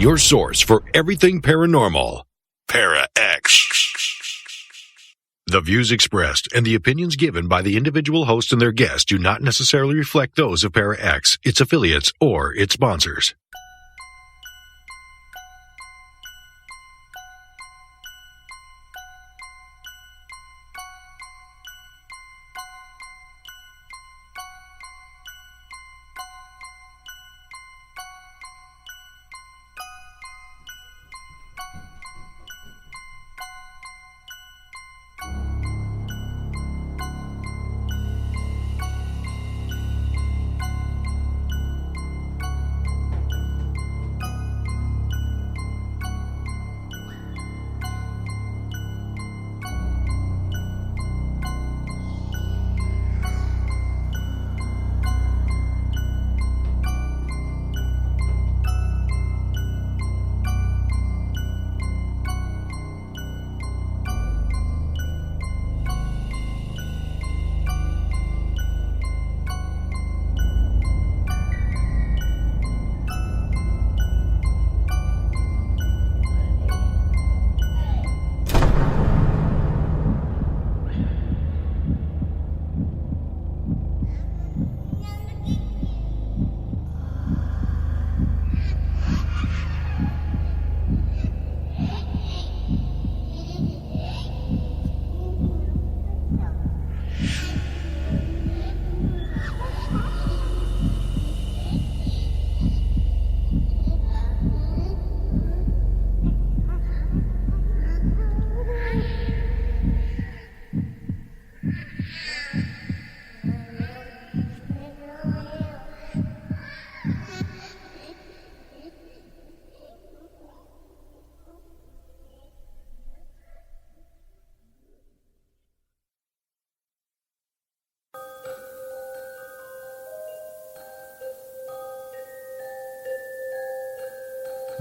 your source for everything paranormal. Para X. The views expressed and the opinions given by the individual host and their guests do not necessarily reflect those of Para X, its affiliates, or its sponsors.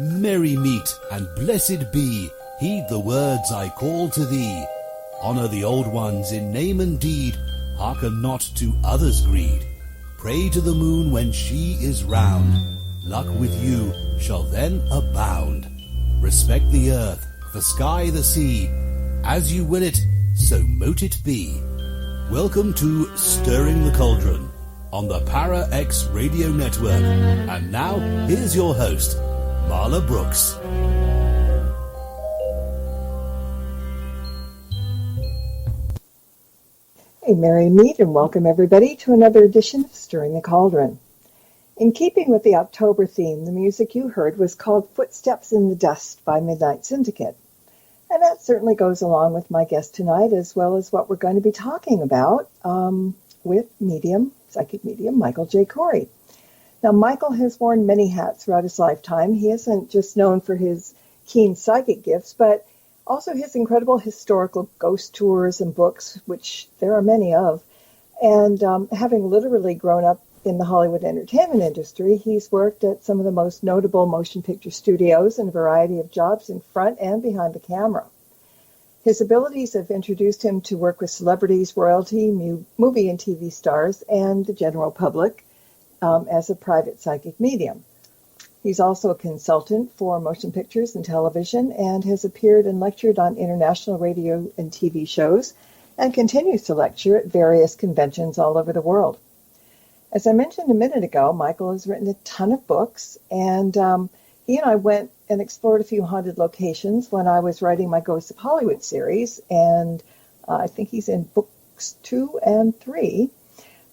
Merry meet and blessed be, heed the words I call to thee. Honour the old ones in name and deed, hearken not to others' greed. Pray to the moon when she is round, luck with you shall then abound. Respect the earth, the sky, the sea, as you will it, so mote it be. Welcome to Stirring the Cauldron on the Para X Radio Network. And now, here's your host, Marla Brooks. Hey, merry meet and welcome everybody to another edition of Stirring the Cauldron. In keeping with the October theme, the music you heard was called Footsteps in the Dust by Midnight Syndicate. And that certainly goes along with my guest tonight, as well as what we're going to be talking about with psychic medium Michael J. Kouri. Now, Michael has worn many hats throughout his lifetime. He isn't just known for his keen psychic gifts, but also his incredible historical ghost tours and books, which there are many of. And having literally grown up in the Hollywood entertainment industry, he's worked at some of the most notable motion picture studios and a variety of jobs in front and behind the camera. His abilities have introduced him to work with celebrities, royalty, movie and TV stars, and the general public, as a private psychic medium. He's also a consultant for motion pictures and television and has appeared and lectured on international radio and TV shows and continues to lecture at various conventions all over the world. As I mentioned a minute ago, Michael has written a ton of books, and he and I went and explored a few haunted locations when I was writing my Ghosts of Hollywood series, and I think he's in books 2 and 3.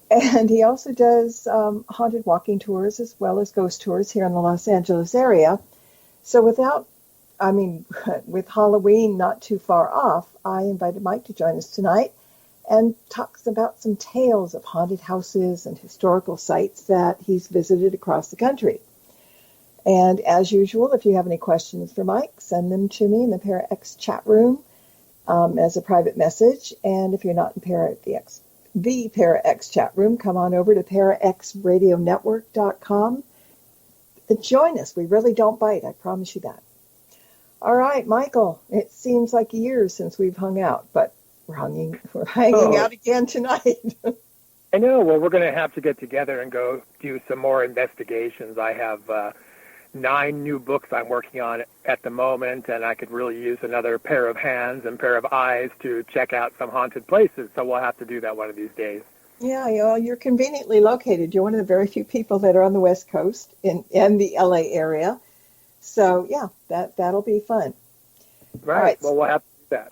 And he also does haunted walking tours as well as ghost tours here in the Los Angeles area. So with Halloween not too far off, I invited Mike to join us tonight and talks about some tales of haunted houses and historical sites that he's visited across the country. And as usual, if you have any questions for Mike, send them to me in the Para X chat room as a private message. And if you're not in the Para X chat room, come on over to paraxradionetwork.com and join us. We really don't bite, I promise you that. All right, Michael, it seems like years since we've hung out, but we're hanging out again tonight. I know. Well, we're going to have to get together and go do some more investigations. I have 9 new books I'm working on at the moment, and I could really use another pair of hands and pair of eyes to check out some haunted places. So we'll have to do that one of these days. Yeah, you're conveniently located. You're one of the very few people that are on the West Coast in the LA area. So, yeah, that'll be fun. Right. All right. Well, we'll have to do that.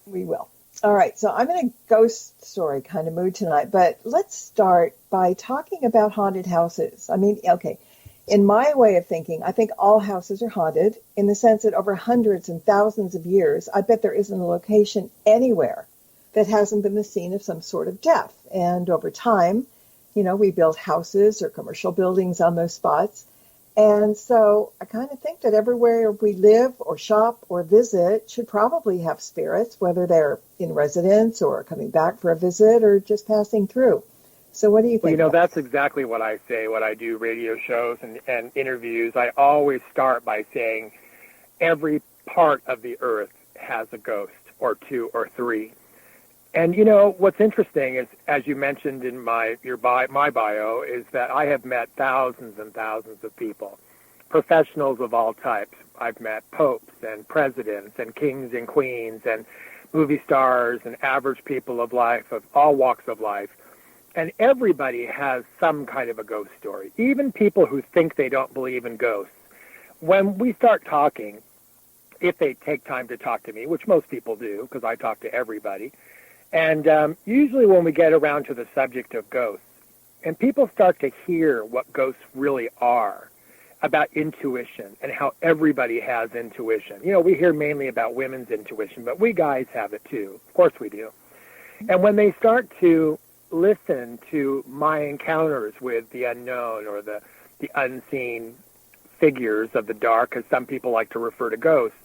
We will. All right. So I'm in a ghost story kind of mood tonight, but let's start by talking about haunted houses. I mean, okay, in my way of thinking, I think all houses are haunted in the sense that over hundreds and thousands of years, I bet there isn't a location anywhere that hasn't been the scene of some sort of death. And over time, we build houses or commercial buildings on those spots. And so I kind of think that everywhere we live or shop or visit should probably have spirits, whether they're in residence or coming back for a visit or just passing through. So what do you think? Well, that's exactly what I say when I do radio shows and interviews. I always start by saying every part of the earth has a ghost or 2 or 3. And, what's interesting is, as you mentioned in my bio, is that I have met thousands and thousands of people, professionals of all types. I've met popes and presidents and kings and queens and movie stars and average people of life, of all walks of life. And everybody has some kind of a ghost story, even people who think they don't believe in ghosts. When we start talking, if they take time to talk to me, which most people do, because I talk to everybody, and usually when we get around to the subject of ghosts, and people start to hear what ghosts really are, about intuition and how everybody has intuition. We hear mainly about women's intuition, but we guys have it too. Of course we do. And when they start to listen to my encounters with the unknown or the unseen figures of the dark, as some people like to refer to ghosts,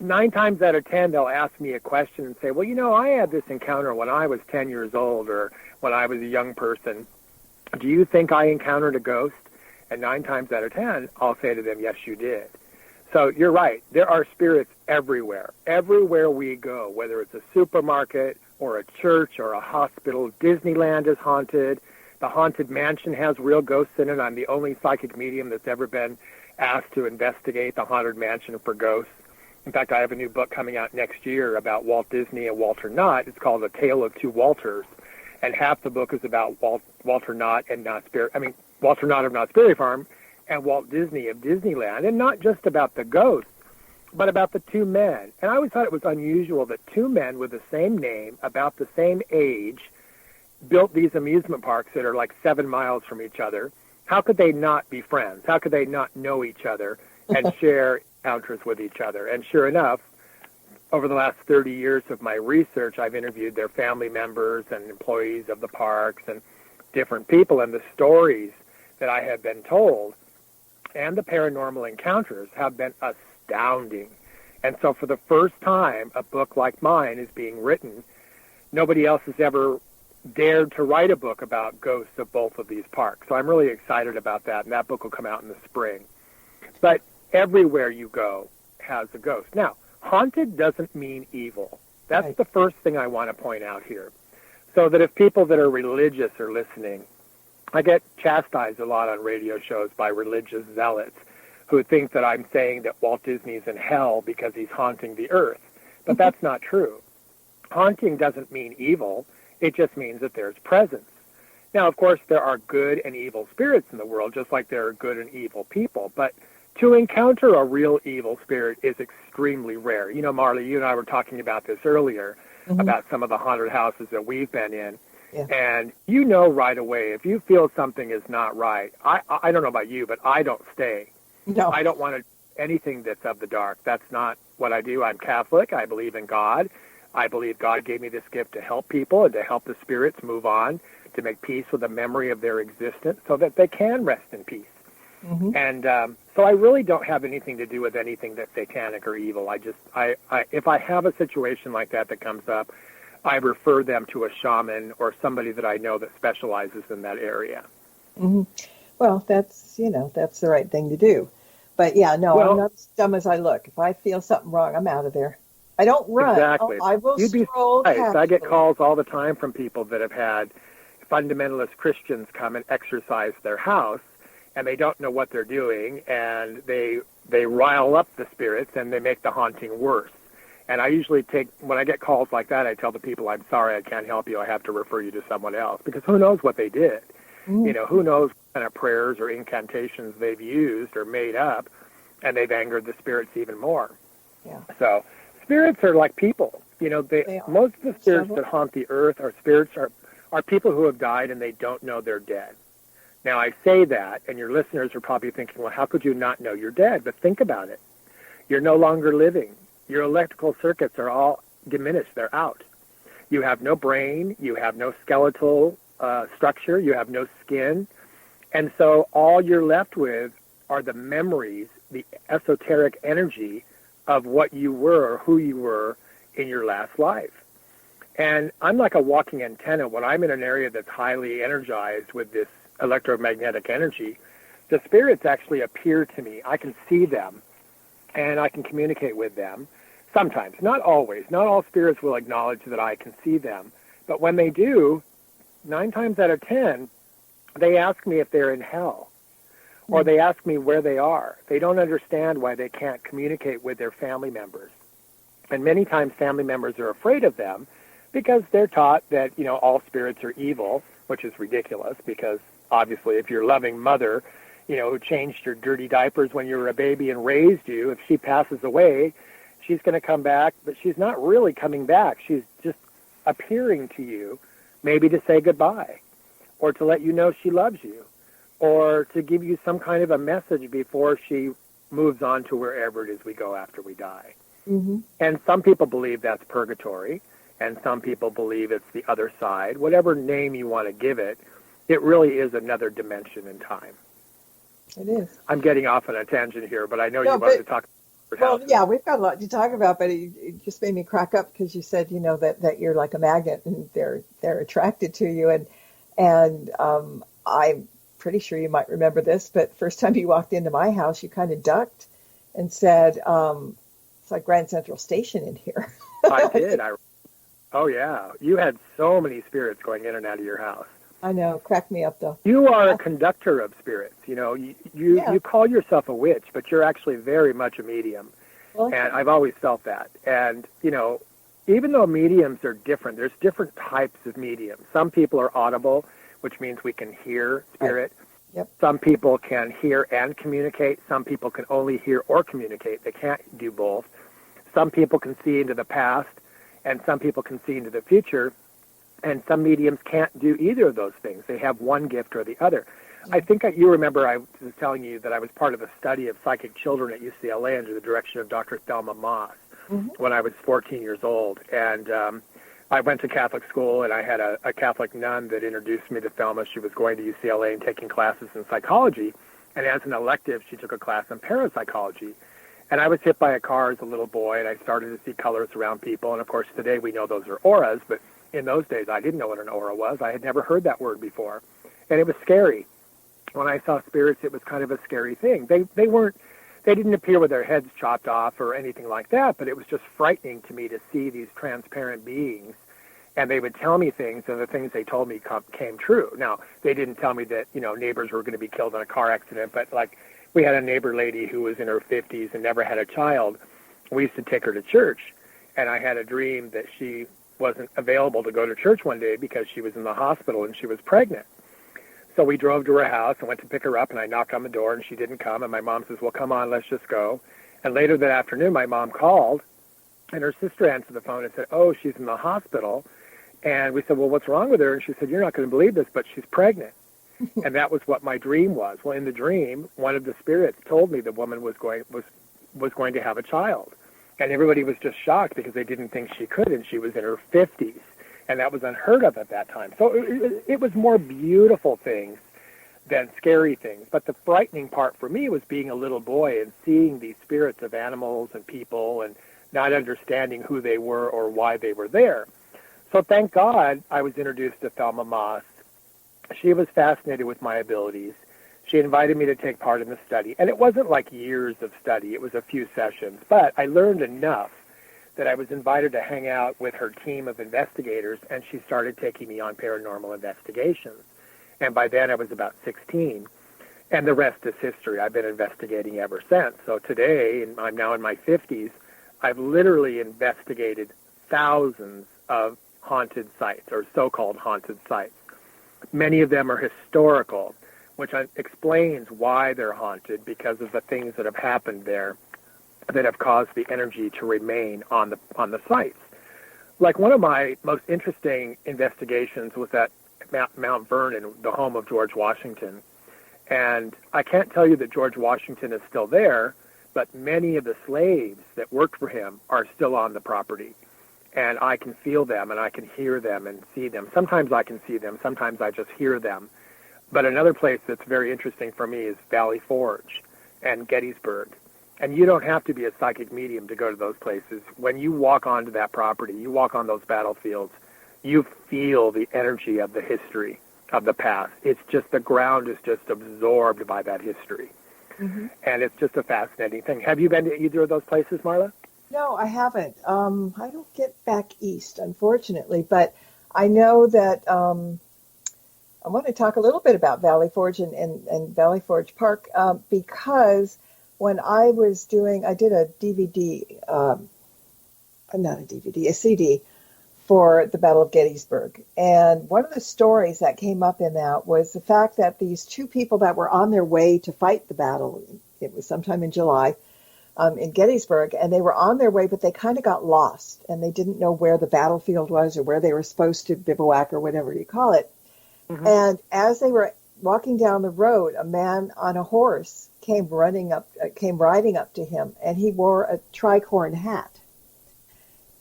9 times out of 10, they'll ask me a question and say, well, I had this encounter when I was 10 years old or when I was a young person. Do you think I encountered a ghost? And 9 times out of 10, I'll say to them, yes, you did. So you're right. There are spirits everywhere. Everywhere we go, whether it's a supermarket or a church or a hospital, Disneyland is haunted. The Haunted Mansion has real ghosts in it. I'm the only psychic medium that's ever been asked to investigate the Haunted Mansion for ghosts. In fact, I have a new book coming out next year about Walt Disney and Walter Knott. It's called A Tale of Two Walters. And half the book is about Walter Knott and Walter Knott of Knott's Berry Farm and Walt Disney of Disneyland. And not just about the ghosts, but about the 2 men. And I always thought it was unusual that 2 men with the same name, about the same age, built these amusement parks that are like 7 miles from each other. How could they not be friends? How could they not know each other and share encounters with each other? And sure enough, over the last 30 years of my research, I've interviewed their family members and employees of the parks and different people, and the stories that I have been told and the paranormal encounters have been astounding. And so for the first time, a book like mine is being written. Nobody else has ever dared to write a book about ghosts of both of these parks. So I'm really excited about that, and that book will come out in the spring. But everywhere you go has a ghost. Now, haunted doesn't mean evil. That's right. The first thing I want to point out here. So that if people that are religious are listening, I get chastised a lot on radio shows by religious zealots who think that I'm saying that Walt Disney's in hell because he's haunting the earth. But that's not true. Haunting doesn't mean evil. It just means that there's presence. Now, of course, there are good and evil spirits in the world, just like there are good and evil people. But to encounter a real evil spirit is extremely rare. Marley, you and I were talking about this earlier, about some of the haunted houses that we've been in. Yeah. And right away, if you feel something is not right, I don't know about you, but I don't stay. No. I don't want anything that's of the dark. That's not what I do. I'm Catholic. I believe in God. I believe God gave me this gift to help people and to help the spirits move on, to make peace with the memory of their existence so that they can rest in peace. And so I really don't have anything to do with anything that's satanic or evil. If I have a situation like that comes up, I refer them to a shaman or somebody that I know that specializes in that area. Well, that's the right thing to do. But I'm not as dumb as I look. If I feel something wrong, I'm out of there. I don't run. Exactly. I will You'd be stroll surprised. I get calls all the time from people that have had fundamentalist Christians come and exorcise their house. and they don't know what they're doing, and they rile up the spirits, and they make the haunting worse. And I usually when I get calls like that, I tell the people, I'm sorry, I can't help you. I have to refer you to someone else, because who knows what they did? Who knows what kind of prayers or incantations they've used or made up, and they've angered the spirits even more. Yeah. So spirits are like people. Most of the spirits that haunt the earth are people who have died and they don't know they're dead. Now, I say that, and your listeners are probably thinking, well, how could you not know you're dead? But think about it. You're no longer living. Your electrical circuits are all diminished. They're out. You have no brain. You have no skeletal structure. You have no skin. And so all you're left with are the memories, the esoteric energy of what you were or who you were in your last life. And I'm like a walking antenna. When I'm in an area that's highly energized with this electromagnetic energy, the spirits actually appear to me. I can see them, and I can communicate with them. Sometimes, not always. Not all spirits will acknowledge that I can see them. But when they do, 9 times out of 10, they ask me if they're in hell, or they ask me where they are. They don't understand why they can't communicate with their family members. And many times family members are afraid of them because they're taught that, all spirits are evil, which is ridiculous, because obviously if your loving mother, who changed your dirty diapers when you were a baby and raised you, if she passes away, she's going to come back, but she's not really coming back. She's just appearing to you, maybe to say goodbye, or to let you know she loves you, or to give you some kind of a message before she moves on to wherever it is we go after we die. Mm-hmm. And some people believe that's purgatory, and some people believe it's the other side. Whatever name you want to give it, it really is another dimension in time. It is. I'm getting off on a tangent here, but I know you wanted to talk about Well, yeah, we've got a lot to talk about, but it just made me crack up because you said, that you're like a magnet and they're attracted to you. And I'm pretty sure you might remember this, but first time you walked into my house, you kind of ducked and said, it's like Grand Central Station in here. I did. Oh, yeah. You had so many spirits going in and out of your house. I know. Cracked me up, though. You are a conductor of spirits. You call yourself a witch, but you're actually very much a medium. Well, and I've always felt that. And, even though mediums are different, there's different types of mediums. Some people are audible, which means we can hear spirit. Right. Yep. Some people can hear and communicate. Some people can only hear or communicate. They can't do both. Some people can see into the past, and some people can see into the future. And some mediums can't do either of those things. They have one gift or the other. I think you remember I was telling you that I was part of a study of psychic children at UCLA under the direction of Dr. Thelma Moss when I was 14 years old. And I went to Catholic school, and I had a Catholic nun that introduced me to Thelma. She was going to UCLA and taking classes in psychology. And as an elective, she took a class in parapsychology. And I was hit by a car as a little boy, and I started to see colors around people. And, of course, today we know those are auras, but in those days, I didn't know what an aura was. I had never heard that word before. And it was scary. When I saw spirits, it was kind of a scary thing. They didn't appear with their heads chopped off or anything like that, but it was just frightening to me to see these transparent beings. And they would tell me things, and the things they told me came true. Now, they didn't tell me that, neighbors were going to be killed in a car accident, but like we had a neighbor lady who was in her 50s and never had a child. We used to take her to church, and I had a dream that she wasn't available to go to church one day because she was in the hospital and she was pregnant. So we drove to her house and went to pick her up, and I knocked on the door, and she didn't come. And my mom says, well, come on, let's just go. And later that afternoon, my mom called, and her sister answered the phone and said, oh, she's in the hospital. And we said, well, what's wrong with her? And she said, you're not going to believe this, but she's pregnant. And that was what my dream was. Well, in the dream, one of the spirits told me the woman was going to have a child. And everybody was just shocked because they didn't think she could, and she was in her 50s. And that was unheard of at that time. So it was more beautiful things than scary things. But the frightening part for me was being a little boy and seeing these spirits of animals and people and not understanding who they were or why they were there. So thank God I was introduced to Thelma Moss. She was fascinated with my abilities. She invited me to take part in the study. And it wasn't like years of study. It was a few sessions. But I learned enough that I was invited to hang out with her team of investigators, and she started taking me on paranormal investigations. And by then I was about 16. And the rest is history. I've been investigating ever since. So today, and I'm now in my 50s, I've literally investigated thousands of haunted sites, or so-called haunted sites. Many of them are historical, which explains why they're haunted, because of the things that have happened there that have caused the energy to remain on the sites. Like, one of my most interesting investigations was at Mount Vernon, the home of George Washington. And I can't tell you that George Washington is still there, but many of the slaves that worked for him are still on the property. And I can feel them, and I can hear them and see them. Sometimes I can see them, sometimes I just hear them. But another place that's very interesting for me is Valley Forge and Gettysburg. And you don't have to be a psychic medium to go to those places. When you walk onto that property, you walk on those battlefields, you feel the energy of the history of the past. It's just, the ground is just absorbed by that history. Mm-hmm. And it's just a fascinating thing. Have you been to either of those places, Marla? No, I haven't. I don't get back east, unfortunately, but I know that I want to talk a little bit about Valley Forge and Valley Forge Park because when I did a DVD, not a DVD, a CD for the Battle of Gettysburg. And one of the stories that came up in that was the fact that these two people that were on their way to fight the battle, it was sometime in July, in Gettysburg, and they were on their way, but they kind of got lost, and they didn't know where the battlefield was or where they were supposed to bivouac or whatever you call it. Mm-hmm. And as they were walking down the road, a man on a horse came riding up to him, and he wore a tricorn hat.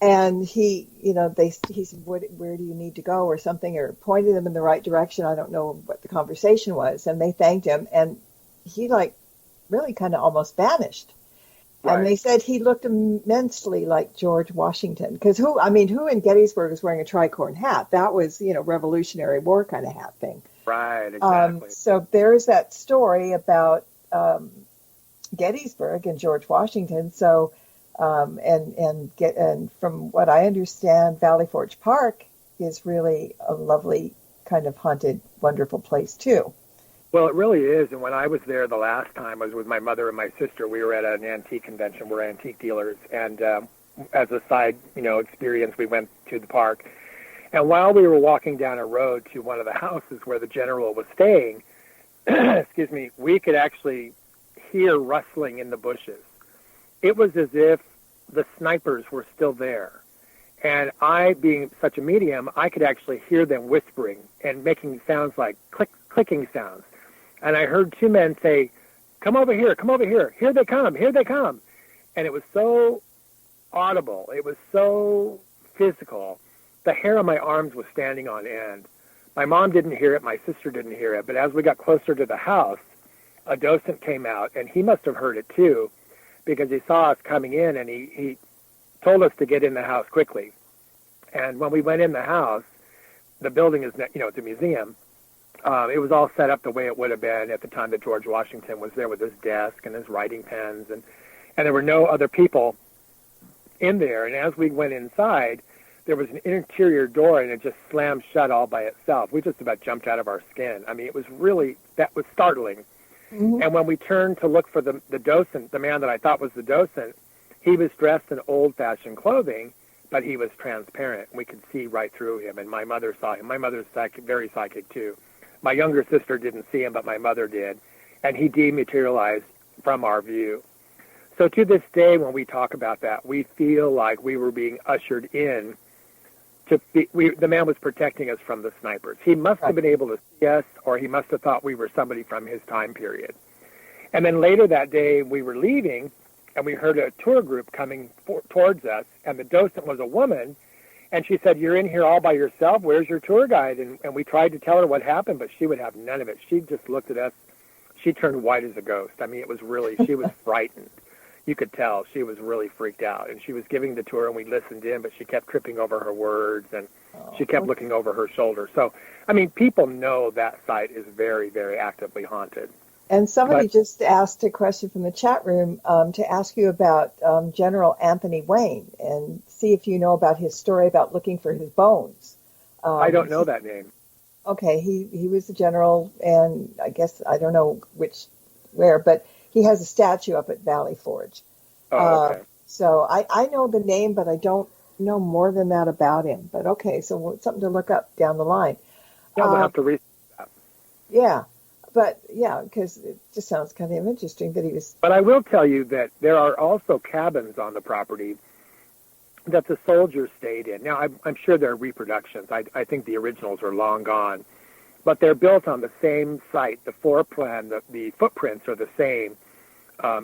And he said, where do you need to go or something, or pointed them in the right direction. I don't know what the conversation was. And they thanked him, and he really kind of almost vanished. Right. And they said he looked immensely like George Washington. Because who in Gettysburg is wearing a tricorn hat? That was, Revolutionary War kind of hat thing. Right, exactly. So there's that story about Gettysburg and George Washington. So, and from what I understand, Valley Forge Park is really a lovely kind of haunted, wonderful place too. Well, it really is. And when I was there the last time, I was with my mother and my sister. We were at an antique convention. We're antique dealers. And as a side, experience, we went to the park. And while we were walking down a road to one of the houses where the general was staying, excuse me, we could actually hear rustling in the bushes. It was as if the snipers were still there. And I, being such a medium, I could actually hear them whispering and making sounds like clicking sounds. And I heard two men say, come over here, here they come, here they come. And it was so audible, it was so physical, the hair on my arms was standing on end. My mom didn't hear it, my sister didn't hear it, but as we got closer to the house, a docent came out, and he must have heard it too, because he saw us coming in, and he told us to get in the house quickly. And when we went in the house, the building is, it's a museum. It was all set up the way it would have been at the time that George Washington was there with his desk and his writing pens, and there were no other people in there. And as we went inside, there was an interior door, and it just slammed shut all by itself. We just about jumped out of our skin. I mean, that was startling. Mm-hmm. And when we turned to look for the docent, the man that I thought was the docent, he was dressed in old-fashioned clothing, but he was transparent. We could see right through him, and my mother saw him. My mother's very psychic, too. My younger sister didn't see him, but my mother did, and he dematerialized from our view. So to this day, when we talk about that, we feel like we were being ushered in. The man was protecting us from the snipers. He must have been able to see us, or he must have thought we were somebody from his time period. And then later that day, we were leaving, and we heard a tour group coming towards us, and the docent was a woman, and she said, you're in here all by yourself? Where's your tour guide? And we tried to tell her what happened, but she would have none of it. She just looked at us. She turned white as a ghost. I mean, it was really, she was frightened. You could tell she was really freaked out. And she was giving the tour, and we listened in, but she kept tripping over her words, and she kept looking over her shoulder. So, I mean, people know that site is very, very actively haunted. And somebody just asked a question from the chat room to ask you about General Anthony Wayne and see if you know about his story about looking for his bones. I don't know that name. Okay, he was the general, and I guess I don't know where, but he has a statue up at Valley Forge. Oh, okay. So I know the name, but I don't know more than that about him. But okay, so something to look up down the line. Yeah, we'll Um, have to research that. yeah, but yeah, because it just sounds kind of interesting that he was. But I will tell you that there are also cabins on the property that the soldiers stayed in. Now, I'm sure they're reproductions. I think the originals are long gone. But they're built on the same site. The floor plan, the footprints are the same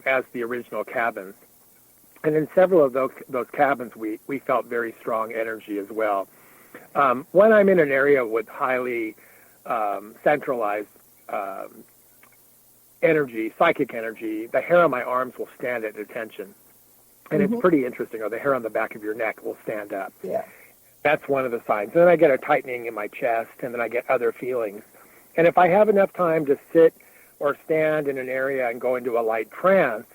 as the original cabins. And in several of those cabins, we felt very strong energy as well. When I'm in an area with highly centralized energy, psychic energy, the hair on my arms will stand at attention. And it's pretty interesting, or the hair on the back of your neck will stand up. Yeah. That's one of the signs. And then I get a tightening in my chest, and then I get other feelings. And if I have enough time to sit or stand in an area and go into a light trance,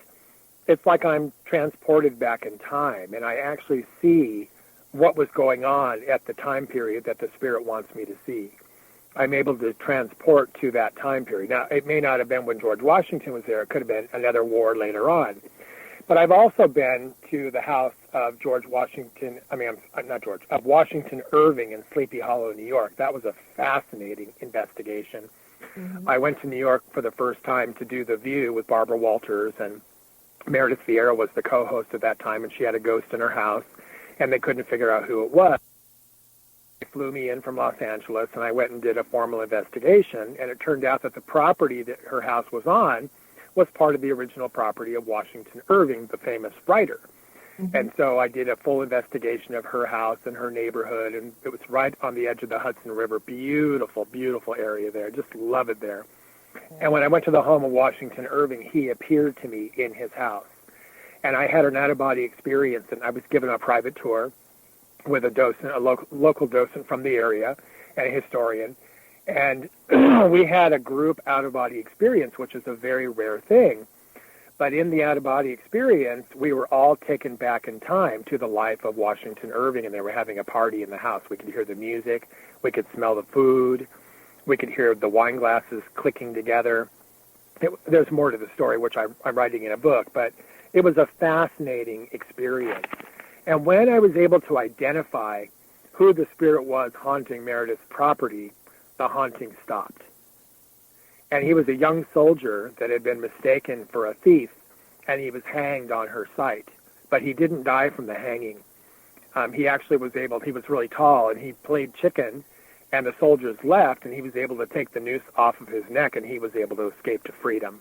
it's like I'm transported back in time, and I actually see what was going on at the time period that the spirit wants me to see. I'm able to transport to that time period. Now, it may not have been when George Washington was there. It could have been another war later on. But I've also been to the house of of Washington Irving in Sleepy Hollow, New York. That was a fascinating investigation. I went to New York for the first time to do The View with Barbara Walters, and Meredith Vieira was the co-host at that time, and she had a ghost in her house, and they couldn't figure out who it was. They flew me in from Los Angeles, and I went and did a formal investigation, and it turned out that the property that her house was on was part of the original property of Washington Irving, the famous writer. And so I did a full investigation of her house and her neighborhood, and it was right on the edge of the Hudson River. Beautiful, beautiful area there. Just love it there. And when I went to the home of Washington Irving, he appeared to me in his house. And I had an out-of-body experience, and I was given a private tour with a docent, a local docent from the area, and a historian. And we had a group out-of-body experience, which is a very rare thing. But in the out-of-body experience, we were all taken back in time to the life of Washington Irving, and they were having a party in the house. We could hear the music. We could smell the food. We could hear the wine glasses clicking together. There's more to the story, which I'm writing in a book, but it was a fascinating experience. And when I was able to identify who the spirit was haunting Meredith's property, the haunting stopped. And he was a young soldier that had been mistaken for a thief, and he was hanged on her site. But he didn't die from the hanging. He actually he was really tall, and he played chicken, and the soldiers left, and he was able to take the noose off of his neck, and he was able to escape to freedom.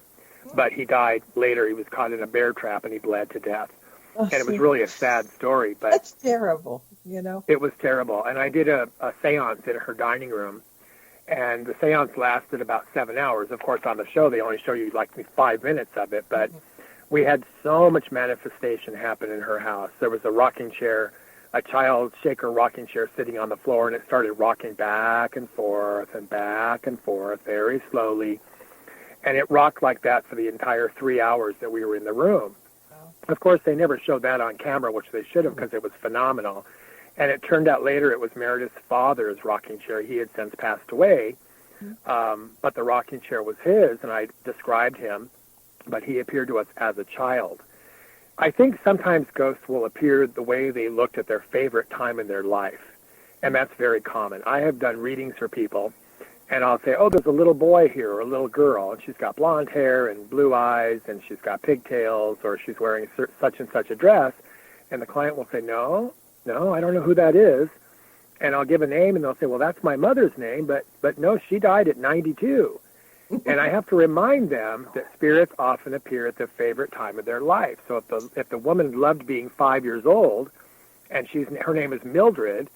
But he died later. He was caught in a bear trap, and he bled to death. Oh, And it was really a sad story. But that's terrible, you know. It was terrible. And I did a seance in her dining room, and the seance lasted about 7 hours. Of course, on the show, they only show you like 5 minutes of it, but we had so much manifestation happen in her house. There was a rocking chair, a child shaker rocking chair sitting on the floor, and it started rocking back and forth very slowly. And it rocked like that for the entire 3 hours that we were in the room. Wow. Of course, they never showed that on camera, which they should have, because it was phenomenal. And it turned out later it was Meredith's father's rocking chair. He had since passed away, but the rocking chair was his, and I described him, but he appeared to us as a child. I think sometimes ghosts will appear the way they looked at their favorite time in their life, and that's very common. I have done readings for people, and I'll say, oh, there's a little boy here or a little girl, and she's got blonde hair and blue eyes, and she's got pigtails, or she's wearing such and such a dress, and the client will say, no, I don't know who that is. And I'll give a name, and they'll say, well, that's my mother's name, but no, she died at 92. And I have to remind them that spirits often appear at the favorite time of their life. So if the woman loved being 5 years old, and her name is Mildred,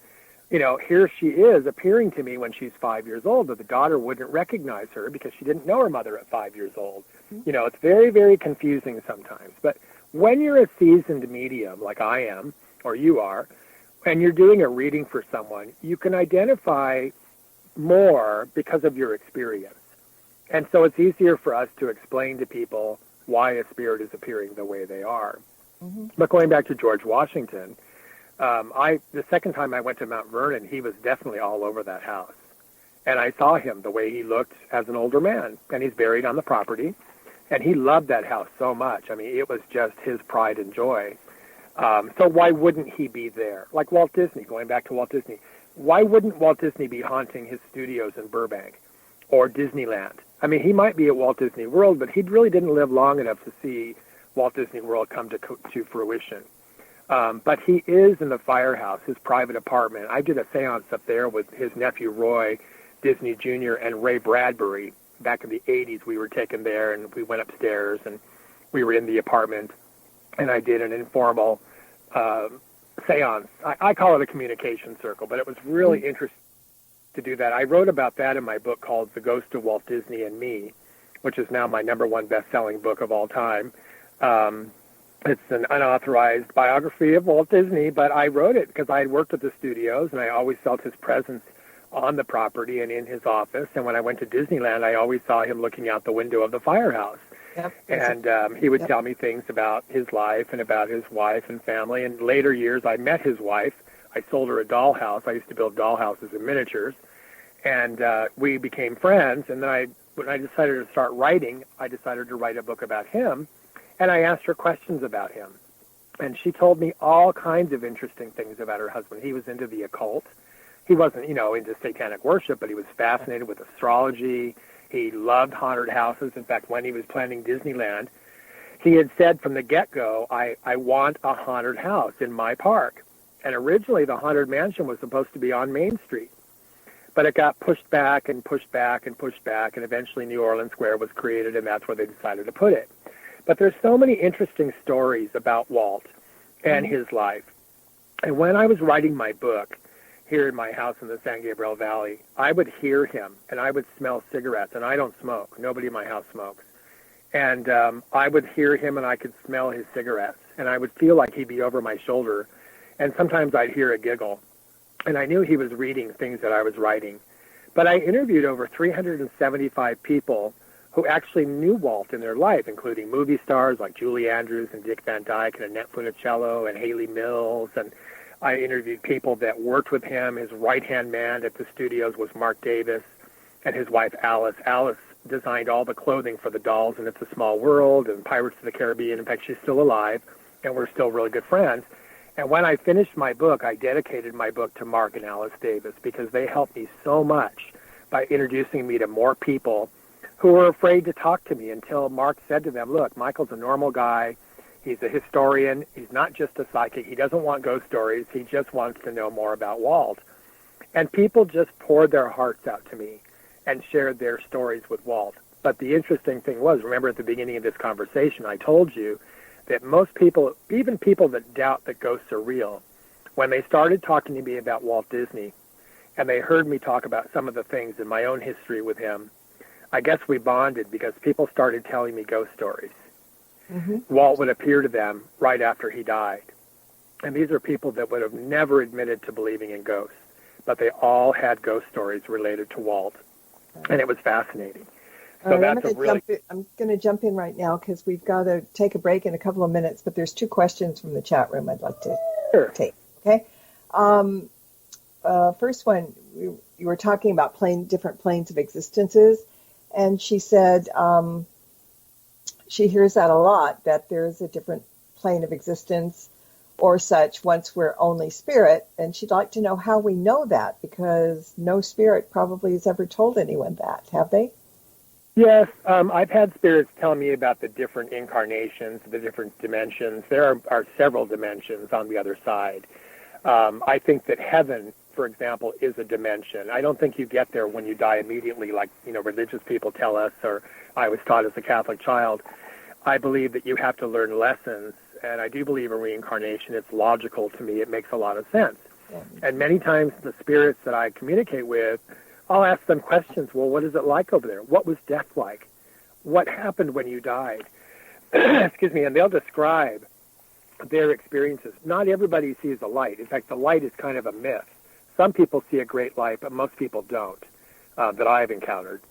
here she is appearing to me when she's 5 years old, but the daughter wouldn't recognize her because she didn't know her mother at 5 years old. It's very, very confusing sometimes. But when you're a seasoned medium, like I am, or you are, and you're doing a reading for someone, you can identify more because of your experience. And so it's easier for us to explain to people why a spirit is appearing the way they are. But going back to George Washington, the second time I went to Mount Vernon, he was definitely all over that house. And I saw him the way he looked as an older man, and he's buried on the property. And he loved that house so much. I mean, it was just his pride and joy. So why wouldn't he be there? Like Walt Disney, going back to Walt Disney. Why wouldn't Walt Disney be haunting his studios in Burbank or Disneyland? I mean, he might be at Walt Disney World, but he really didn't live long enough to see Walt Disney World come to fruition. But he is in the firehouse, his private apartment. I did a seance up there with his nephew Roy Disney Jr. and Ray Bradbury. Back in the 80s, we were taken there, and we went upstairs, and we were in the apartment, and I did an informal seance. I call it a communication circle, but it was really interesting to do that. I wrote about that in my book called The Ghost of Walt Disney and Me, which is now my #1 best-selling book of all time. It's an unauthorized biography of Walt Disney, but I wrote it because I had worked at the studios, and I always felt his presence on the property and in his office. And when I went to Disneyland, I always saw him looking out the window of the firehouse. Yep. And he would tell me things about his life and about his wife and family. In later years, I met his wife. I sold her a dollhouse. I used to build dollhouses in miniatures. And we became friends. And then when I decided to start writing, I decided to write a book about him. And I asked her questions about him. And she told me all kinds of interesting things about her husband. He was into the occult. He wasn't, into satanic worship, but he was fascinated with astrology. He loved haunted houses. In fact, when he was planning Disneyland, he had said from the get-go, I want a haunted house in my park. And originally, the Haunted Mansion was supposed to be on Main Street. But it got pushed back and pushed back and pushed back, and eventually New Orleans Square was created, and that's where they decided to put it. But there's so many interesting stories about Walt and his life. And when I was writing my book, here in my house in the San Gabriel Valley, I would hear him, and I would smell cigarettes, and I don't smoke. Nobody in my house smokes. And I would hear him, and I could smell his cigarettes, and I would feel like he'd be over my shoulder, and sometimes I'd hear a giggle. And I knew he was reading things that I was writing. But I interviewed over 375 people who actually knew Walt in their life, including movie stars like Julie Andrews and Dick Van Dyke and Annette Funicello and Haley Mills, and I interviewed people that worked with him. His right-hand man at the studios was Mark Davis, and his wife Alice. Alice designed all the clothing for the dolls in It's a Small World and Pirates of the Caribbean. In fact, she's still alive, and we're still really good friends. And when I finished my book, I dedicated my book to Mark and Alice Davis because they helped me so much by introducing me to more people who were afraid to talk to me until Mark said to them, look, Michael's a normal guy. He's a historian. He's not just a psychic. He doesn't want ghost stories. He just wants to know more about Walt. And people just poured their hearts out to me and shared their stories with Walt. But the interesting thing was, remember at the beginning of this conversation, I told you that most people, even people that doubt that ghosts are real, when they started talking to me about Walt Disney and they heard me talk about some of the things in my own history with him, I guess we bonded because people started telling me ghost stories. Walt would appear to them right after he died. And these are people that would have never admitted to believing in ghosts, but they all had ghost stories related to Walt. And it was fascinating. So right, that's I'm going to jump in right now because we've got to take a break in a couple of minutes, but there's 2 questions from the chat room I'd like to take. Okay. First one, you were talking about different planes of existences, and she said she hears that a lot, that there's a different plane of existence or such once we're only spirit, and she'd like to know how we know that, because no spirit probably has ever told anyone that, have they? Yes, I've had spirits tell me about the different incarnations, the different dimensions. There are several dimensions on the other side. I think that heaven, for example, is a dimension. I don't think you get there when you die immediately like, religious people tell us, or I was taught as a Catholic child. I believe that you have to learn lessons, and I do believe in reincarnation. It's logical to me. It makes a lot of sense. Yeah. And many times the spirits that I communicate with, I'll ask them questions. Well, what is it like over there? What was death like? What happened when you died? Excuse me. And they'll describe their experiences. Not everybody sees a light. In fact, the light is kind of a myth. Some people see a great light, but most people don't, that I've encountered.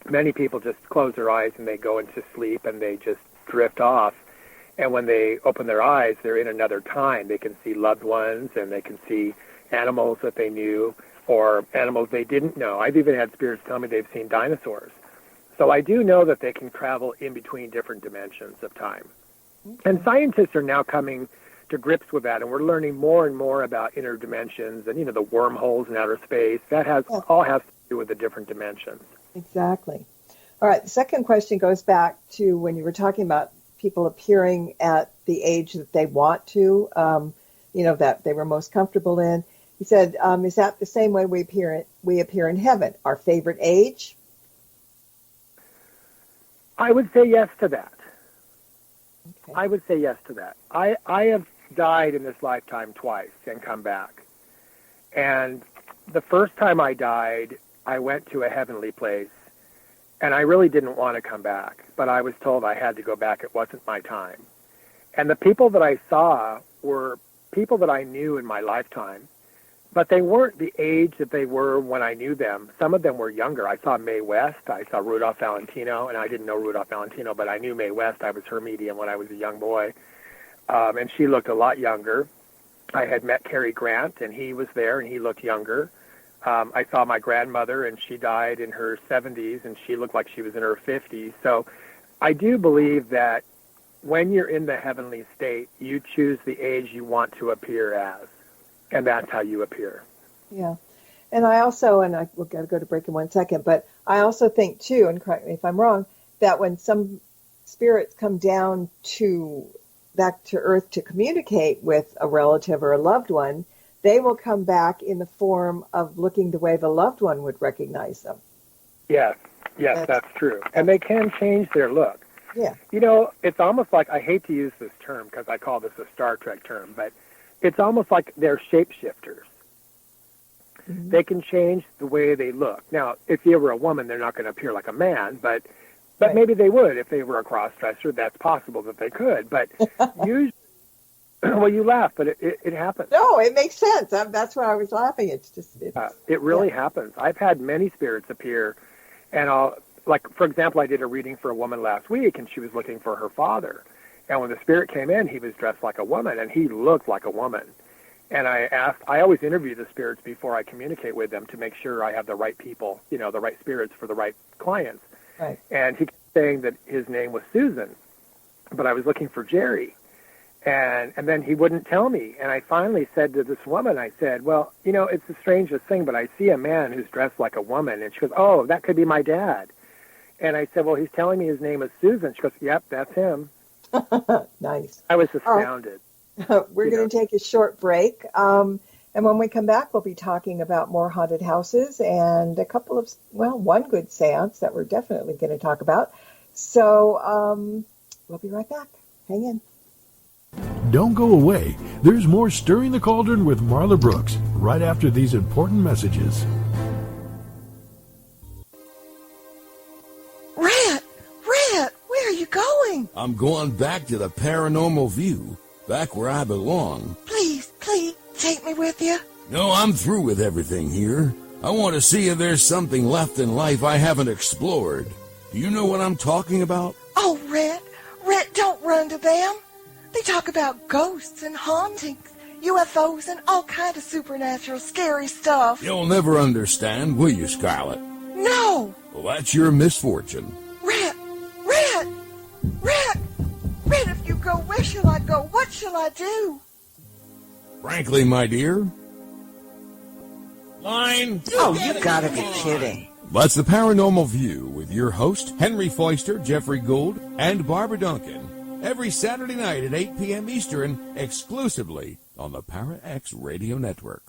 Many people just close their eyes and they go into sleep and they just drift off. And when they open their eyes, they're in another time. They can see loved ones and they can see animals that they knew. or animals they didn't know. I've even had spirits tell me they've seen dinosaurs. So I do know that they can travel in between different dimensions of time. Okay. And scientists are now coming to grips with that, and we're learning more and more about inner dimensions and, the wormholes in outer space. That all has to do with the different dimensions. Exactly. All right, the second question goes back to when you were talking about people appearing at the age that they want to, that they were most comfortable in. He said, is that the same way we appear in heaven, our favorite age? I would say yes to that. Okay. I would say yes to that. I have died in this lifetime twice and come back. And the first time I died, I went to a heavenly place, and I really didn't want to come back, but I was told I had to go back. It wasn't my time. And the people that I saw were people that I knew in my lifetime, but they weren't the age that they were when I knew them. Some of them were younger. I saw Mae West. I saw Rudolph Valentino, and I didn't know Rudolph Valentino, but I knew Mae West. I was her medium when I was a young boy, and she looked a lot younger. I had met Cary Grant, and he was there, and he looked younger. I saw my grandmother, and she died in her 70s, and she looked like she was in her 50s. So I do believe that when you're in the heavenly state, you choose the age you want to appear as, and that's how you appear. Yeah. And I also, we'll got to go to break in 1 second, but I also think, too, and correct me if I'm wrong, that when some spirits come down back to Earth to communicate with a relative or a loved one, they will come back in the form of looking the way the loved one would recognize them. Yes, that's true. And they can change their look. Yeah. It's almost like, I hate to use this term because I call this a Star Trek term, but it's almost like they're shapeshifters. Mm-hmm. They can change the way they look. Now, if you were a woman, they're not going to appear like a man, but right. Maybe they would. If they were a cross-dresser, that's possible that they could. But usually, well, you laugh, but it happens. No, it makes sense. That's why I was laughing. It really happens. I've had many spirits appear, and for example, I did a reading for a woman last week, and she was looking for her father. And when the spirit came in, he was dressed like a woman, and he looked like a woman. And I always interview the spirits before I communicate with them to make sure I have the right people, the right spirits for the right clients. Right. And he kept saying that his name was Susan, but I was looking for Jerry. And then he wouldn't tell me. And I finally said to this woman, I said, well, it's the strangest thing, but I see a man who's dressed like a woman. And she goes, oh, that could be my dad. And I said, well, he's telling me his name is Susan. She goes, yep, that's him. Nice. I was astounded. We're going to take a short break. And when we come back, we'll be talking about more haunted houses and one good seance that we're definitely going to talk about. So we'll be right back. Hang in. Don't go away. There's more Stirring the Cauldron with Marla Brooks right after these important messages. Rat, where are you going? I'm going back to the paranormal view, back where I belong. Please, take me with you. No, I'm through with everything here. I want to see if there's something left in life I haven't explored. Do you know what I'm talking about? Oh, Rat, don't run to them. They talk about ghosts and hauntings, UFOs, and all kind of supernatural scary stuff. You'll never understand, will you, Scarlet? No. Well, that's your misfortune. Rat, if you go, where shall I go? What shall I do? Frankly, my dear. Line. Oh, you gotta be kidding. That's the Paranormal View with your host, Henry Foister, Jeffrey Gould, and Barbara Duncan. Every Saturday night at 8 p.m. Eastern, exclusively on the Para X Radio Network.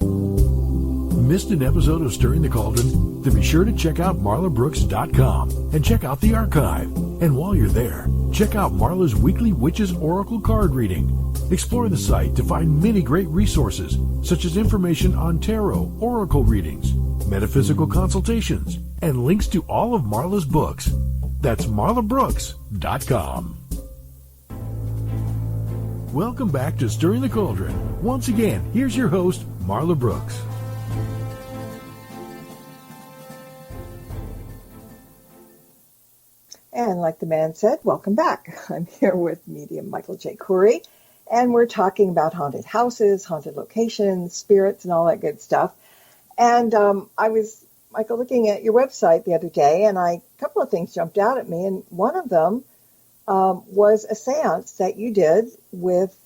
Missed an episode of Stirring the Cauldron? Then be sure to check out marlabrooks.com and check out the archive. And while you're there, check out Marla's weekly Witches Oracle card reading. Explore the site to find many great resources, such as information on tarot, oracle readings, metaphysical consultations, and links to all of Marla's books. That's marlabrooks.com. Welcome back to Stirring the Cauldron. Once again, here's your host, Marla Brooks. And like the man said, welcome back. I'm here with medium Michael J. Kouri. And we're talking about haunted houses, haunted locations, spirits, and all that good stuff. And I was, Michael, looking at your website the other day, and a couple of things jumped out at me. And one of them was a seance that you did with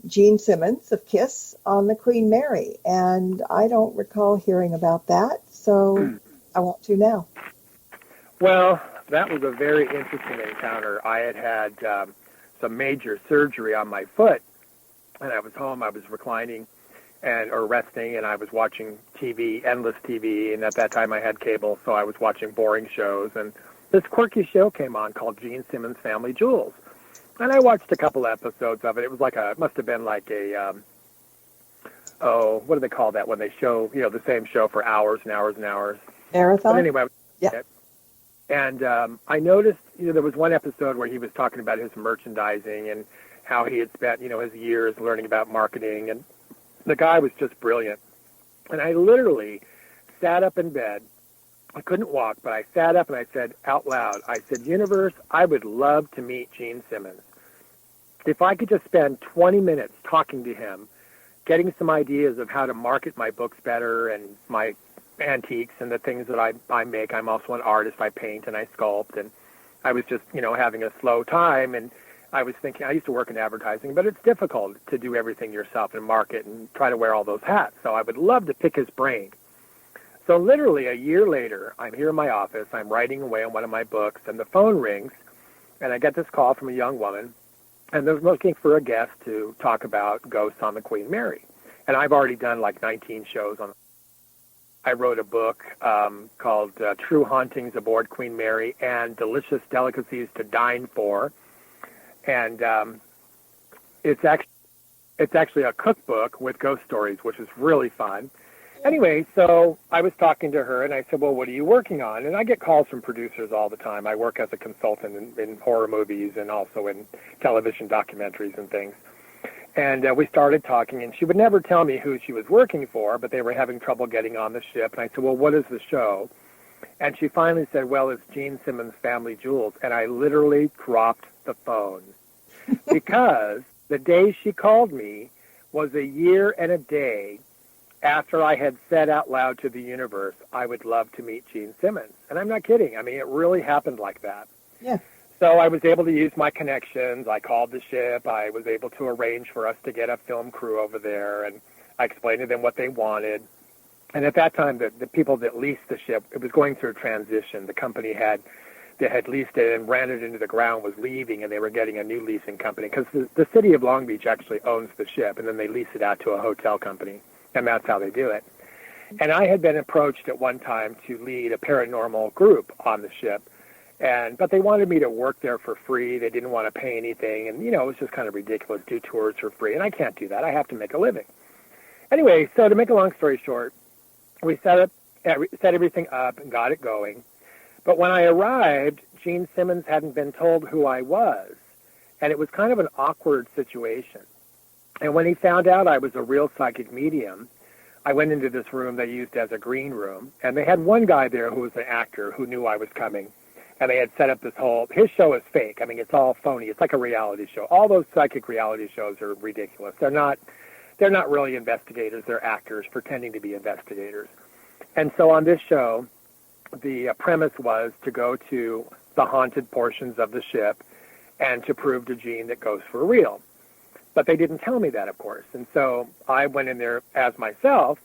Gene Simmons of KISS on the Queen Mary. And I don't recall hearing about that, so I want to now. Well, that was a very interesting encounter. I had some major surgery on my foot, and I was home. I was reclining or resting, and I was watching TV, endless TV, and at that time I had cable, so I was watching boring shows, and this quirky show came on called Gene Simmons' Family Jewels, and I watched a couple episodes of it. It was it must have been like a, what do they call that when they show, the same show for hours and hours and hours? Marathon? But anyway, yeah. And I noticed, there was one episode where he was talking about his merchandising and how he had spent, his years learning about marketing, and the guy was just brilliant. And I literally sat up in bed. I couldn't walk, but I sat up and I said out loud, I said, universe, I would love to meet Gene Simmons. If I could just spend 20 minutes talking to him, getting some ideas of how to market my books better and my antiques and the things that I make. I'm also an artist. I paint and I sculpt, and I was just, having a slow time, and I was thinking, I used to work in advertising, but it's difficult to do everything yourself and market and try to wear all those hats. So I would love to pick his brain. So literally a year later, I'm here in my office, I'm writing away on one of my books, and the phone rings, and I get this call from a young woman, and they're looking for a guest to talk about ghosts on the Queen Mary. And I've already done like 19 shows on. I wrote a book called True Hauntings Aboard Queen Mary and Delicious Delicacies to Dine For. And it's actually a cookbook with ghost stories, which is really fun. Anyway, so I was talking to her, and I said, well, what are you working on? And I get calls from producers all the time. I work as a consultant in horror movies and also in television documentaries and things. And we started talking, and she would never tell me who she was working for, but they were having trouble getting on the ship. And I said, well, what is the show? And she finally said, well, it's Gene Simmons' Family Jewels. And I literally dropped the phone because the day she called me was a year and a day after I had said out loud to the universe, I would love to meet Gene Simmons. And I'm not kidding. I mean, it really happened like that. Yeah. So I was able to use my connections. I called the ship. I was able to arrange for us to get a film crew over there, and I explained to them what they wanted. And at that time, the people that leased the ship, it was going through a transition. The company that had leased it and ran it into the ground was leaving, and they were getting a new leasing company because the city of Long Beach actually owns the ship, and then they lease it out to a hotel company, and that's how they do it. And I had been approached at one time to lead a paranormal group on the ship, but they wanted me to work there for free. They didn't want to pay anything, and, it was just kind of ridiculous, do tours for free, and I can't do that. I have to make a living. Anyway, so to make a long story short, we set everything up and got it going. But when I arrived, Gene Simmons hadn't been told who I was, and it was kind of an awkward situation. And when he found out I was a real psychic medium, I went into this room they used as a green room, and they had one guy there who was an actor who knew I was coming. And they had set up his show is fake. I mean, it's all phony. It's like a reality show. All those psychic reality shows are ridiculous. They're not really investigators. They're actors pretending to be investigators. And so on this show, the premise was to go to the haunted portions of the ship and to prove to Gene that ghosts were real. But they didn't tell me that, of course. And so I went in there as myself,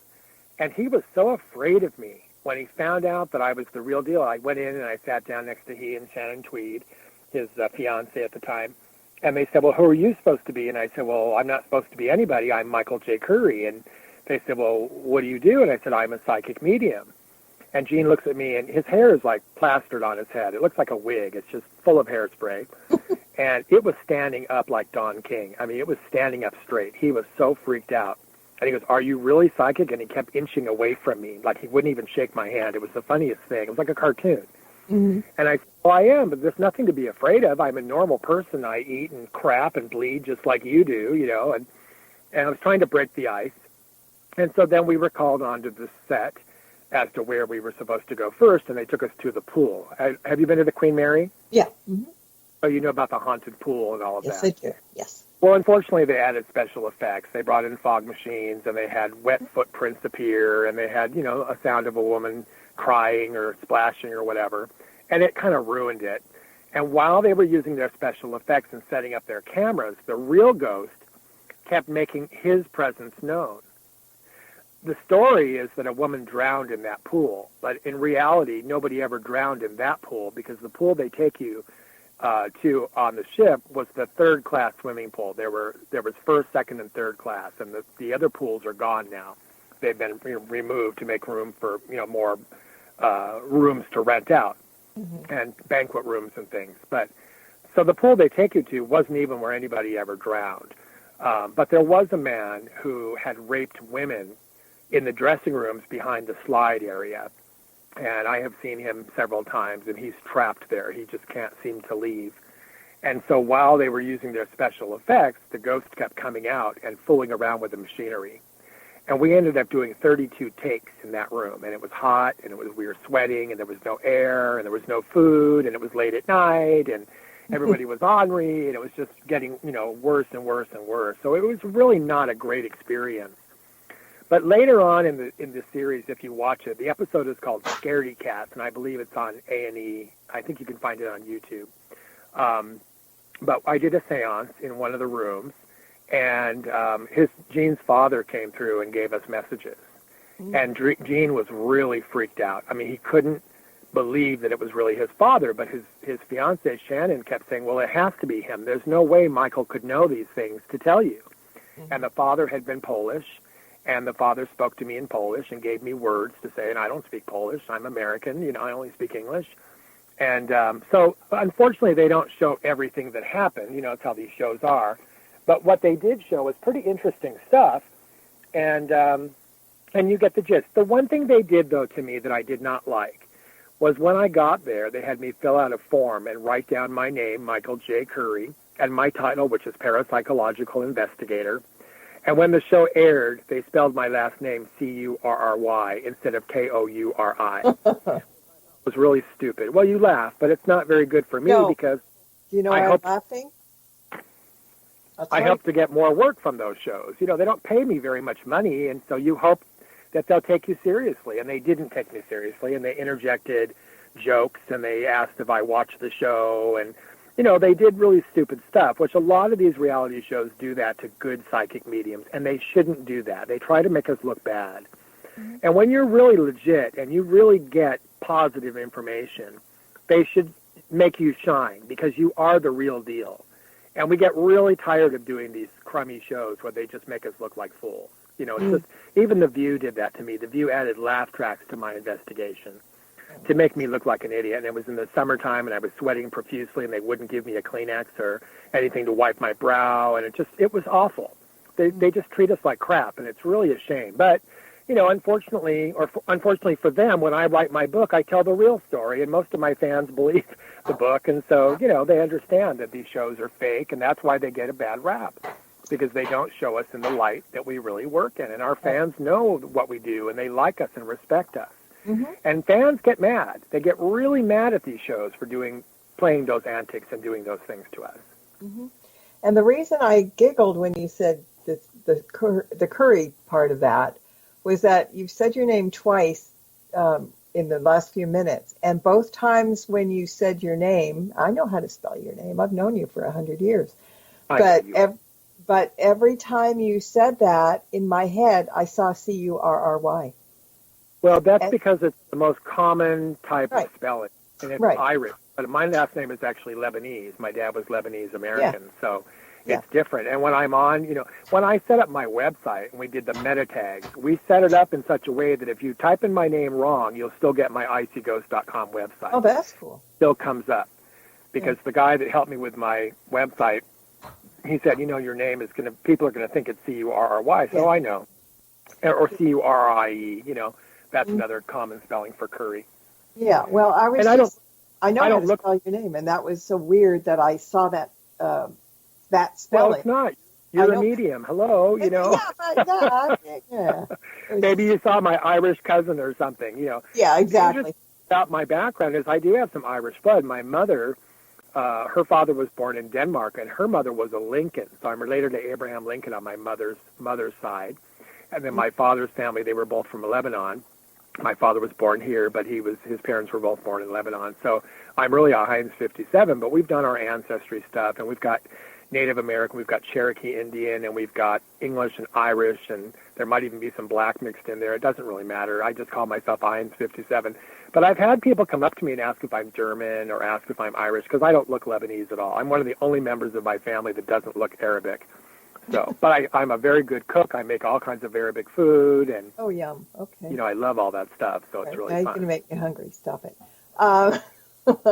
and he was so afraid of me. When he found out that I was the real deal, I went in and I sat down next to he and Shannon Tweed, his fiancée at the time. And they said, well, who are you supposed to be? And I said, well, I'm not supposed to be anybody. I'm Michael J. Kouri. And they said, well, what do you do? And I said, I'm a psychic medium. And Gene looks at me, and his hair is like plastered on his head. It looks like a wig. It's just full of hairspray. And it was standing up like Don King. I mean, it was standing up straight. He was so freaked out. And he goes, are you really psychic? And he kept inching away from me. Like he wouldn't even shake my hand. It was the funniest thing. It was like a cartoon. Mm-hmm. And I said, well, I am, but there's nothing to be afraid of. I'm a normal person. I eat and crap and bleed just like you do, And I was trying to break the ice. And so then we were called onto the set as to where we were supposed to go first, and they took us to the pool. Have you been to the Queen Mary? Yeah. Mm-hmm. Oh, you know about the haunted pool and all of yes, that? Yes, I do. Yes. Well, unfortunately, they added special effects. They brought in fog machines, and they had wet footprints appear, and they had, a sound of a woman crying or splashing or whatever, and it kind of ruined it. And while they were using their special effects and setting up their cameras, the real ghost kept making his presence known. The story is that a woman drowned in that pool, but in reality, nobody ever drowned in that pool, because the pool they take you to on the ship was the third-class swimming pool. There was first, second, and third class, and the other pools are gone now. They've been removed to make room for more rooms to rent out, and banquet rooms and things. But so the pool they take you to wasn't even where anybody ever drowned. But there was a man who had raped women in the dressing rooms behind the slide area. And I have seen him several times, and he's trapped there. He just can't seem to leave. And so while they were using their special effects, the ghost kept coming out and fooling around with the machinery. And we ended up doing 32 takes in that room. And it was hot, and we were sweating, and there was no air, and there was no food, and it was late at night, and everybody was ornery, and it was just getting, worse and worse and worse. So it was really not a great experience. But later on in the series, if you watch it, the episode is called Scaredy Cats, and I believe it's on A&E. I think you can find it on YouTube. But I did a seance in one of the rooms, and Gene's father came through and gave us messages. And Gene was really freaked out. I mean, he couldn't believe that it was really his father, but his fiancée, Shannon, kept saying, well, it has to be him. There's no way Michael could know these things to tell you. And the father had been Polish. And the father spoke to me in Polish and gave me words to say, and I don't speak Polish. I'm American. I only speak English. And so, unfortunately, they don't show everything that happened. It's how these shows are. But what they did show was pretty interesting stuff, and you get the gist. The one thing they did, though, to me that I did not like was when I got there, they had me fill out a form and write down my name, Michael J. Kouri, and my title, which is Parapsychological Investigator. And when the show aired, they spelled my last name C-U-R-R-Y instead of K-O-U-R-I. It was really stupid. Well, you laugh, but it's not very good for me because do you know why I'm laughing? I hope to get more work from those shows. They don't pay me very much money, and so you hope that they'll take you seriously. And they didn't take me seriously, and they interjected jokes, and they asked if I watched the show, and they did really stupid stuff, which a lot of these reality shows do that to good psychic mediums, and they shouldn't do that. They try to make us look bad. And when you're really legit and you really get positive information, they should make you shine because you are the real deal. And we get really tired of doing these crummy shows where they just make us look like fools. It's just, even The View did that to me. The View added laugh tracks to my investigation to make me look like an idiot. And it was in the summertime, and I was sweating profusely, and they wouldn't give me a Kleenex or anything to wipe my brow, and it was awful. They just treat us like crap, and it's really a shame. But, unfortunately for them, when I write my book, I tell the real story, and most of my fans believe the book, and so, they understand that these shows are fake, and that's why they get a bad rap, because they don't show us in the light that we really work in, and our fans know what we do, and they like us and respect us. And fans get mad. They get really mad at these shows for playing those antics and doing those things to us. And the reason I giggled when you said the Kouri part of that was that you've said your name twice in the last few minutes. And both times when you said your name, I know how to spell your name. I've known you for 100 years. But every time you said that, in my head, I saw C-U-R-R-Y. Well, that's because it's the most common type of spelling, and it's Irish. But my last name is actually Lebanese. My dad was Lebanese American, so it's different. And when I'm on, when I set up my website and we did the meta tags, we set it up in such a way that if you type in my name wrong, you'll still get my icyghost.com website. Oh, that's cool. Still comes up because the guy that helped me with my website, he said, your name is people are going to think it's C-U-R-R-Y. So I know, or C-U-R-I-E. That's another common spelling for Kouri. Yeah, well, I know how to spell your name, and that was so weird that I saw that spelling. Well, it's not. You're a medium. Hello, Yeah. Maybe you saw my Irish cousin or something, Yeah, exactly. About my background is I do have some Irish blood. My mother her father was born in Denmark, and her mother was a Lincoln. So I'm related to Abraham Lincoln on my mother's side. And then my father's family, they were both from Lebanon. My father was born here, but his parents were both born in Lebanon. So I'm really a Heinz 57, but we've done our ancestry stuff, and we've got Native American, we've got Cherokee Indian, and we've got English and Irish, and there might even be some black mixed in there. It doesn't really matter. I just call myself Heinz 57. But I've had people come up to me and ask if I'm German or ask if I'm Irish, because I don't look Lebanese at all. I'm one of the only members of my family that doesn't look Arabic. So, but I'm a very good cook. I make all kinds of Arabic food, and Oh, yum. Okay. I love all that stuff. So it's really now you're fun. going to make me hungry. Stop it.